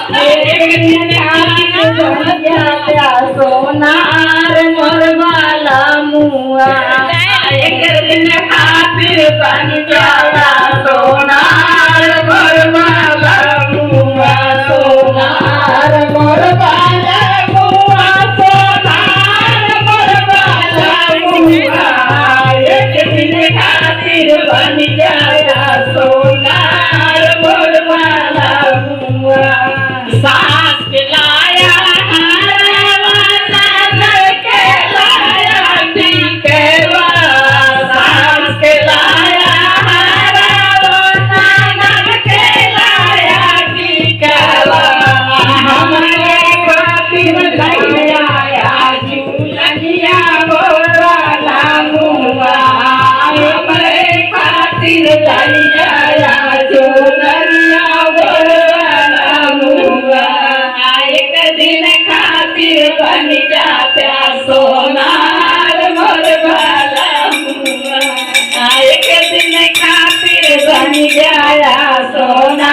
एक दिन खातिर बन गया सोनार मोर वाला मुआ एक दिन खातिर बन गया सोनार मोर वाला मुआ सोनार मोर वाला मुआ सोनार मोर वाला मुआ एक दिन खातिर बन गया सोनार मोर वाला मुआ सास के लाया बन जाता सोनार मोर वाला मुआ एक दिन खातिर बन गया सोना